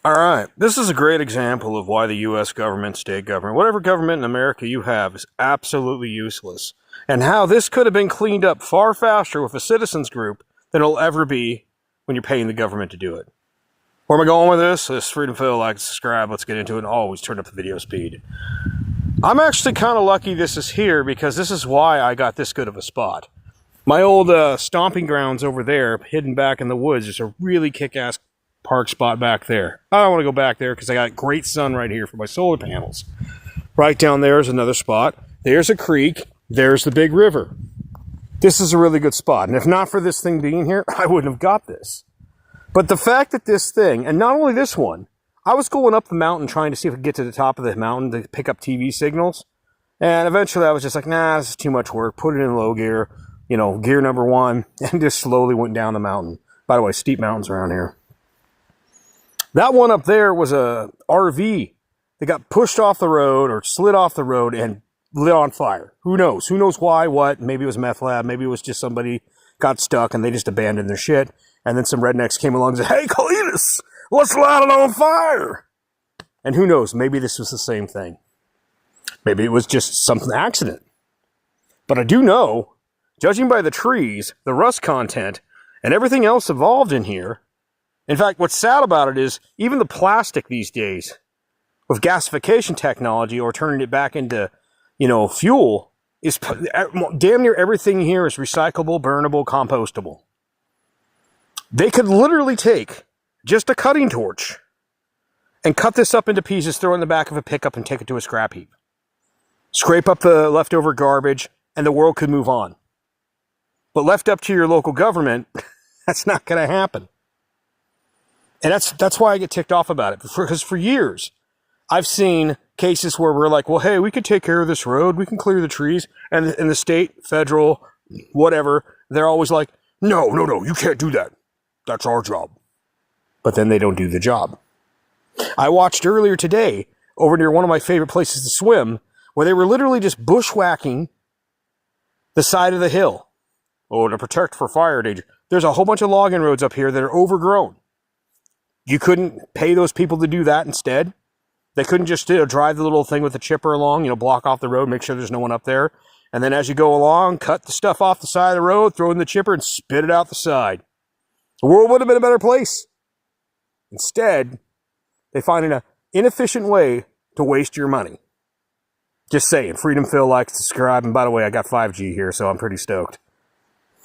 All right, this is a great example of why the U.S. government, state government, whatever government in America you have is absolutely useless, and how this could have been cleaned up far faster with a citizens group than it'll ever be when you're paying the government to do it. Where am I going with this? This Freedom Phil, like, subscribe, let's get into it, and always turn up the video speed. I'm actually kind of lucky this is here because this is why I got this good of a spot. My old stomping grounds over there, hidden back in the woods, is a really kick-ass park spot back there. I don't want to go back there because I got great sun right here for my solar panels. Right down there is another spot. There's a creek. There's the big river. This is a really good spot. And if not for this thing being here, I wouldn't have got this. But the fact that this thing, and not only this one, I was going up the mountain trying to see if I could get to the top of the mountain to pick up TV signals. And eventually I was just like, nah, this is too much work. Put it in low gear, gear number 1, and just slowly went down the mountain. By the way, steep mountains around here. That one up there was a RV that got pushed off the road or slid off the road and lit on fire. Who knows? Who knows why, what? Maybe it was meth lab. Maybe it was just somebody got stuck and they just abandoned their shit. And then some rednecks came along and said, hey, Cletus, let's light it on fire. And who knows? Maybe this was the same thing. Maybe it was just some accident. But I do know, judging by the trees, the rust content, and everything else involved in here, in fact, what's sad about it is even the plastic these days, with gasification technology or turning it back into, fuel, is damn near everything here is recyclable, burnable, compostable. They could literally take just a cutting torch and cut this up into pieces, throw it in the back of a pickup, and take it to a scrap heap. Scrape up the leftover garbage, and the world could move on. But left up to your local government, that's not going to happen. And that's why I get ticked off about it. Because for years, I've seen cases where we're like, well, hey, we could take care of this road. We can clear the trees. And the state, federal, whatever, they're always like, no, you can't do that. That's our job. But then they don't do the job. I watched earlier today, over near one of my favorite places to swim, where they were literally just bushwhacking the side of the hill. Oh, to protect for fire danger. There's a whole bunch of logging roads up here that are overgrown. You couldn't pay those people to do that instead? They couldn't just drive the little thing with the chipper along, block off the road, make sure there's no one up there. And then as you go along, cut the stuff off the side of the road, throw in the chipper, and spit it out the side. The world would have been a better place. Instead, they find an inefficient way to waste your money. Just saying, Freedom Phil, like, subscribe, and by the way, I got 5G here, so I'm pretty stoked.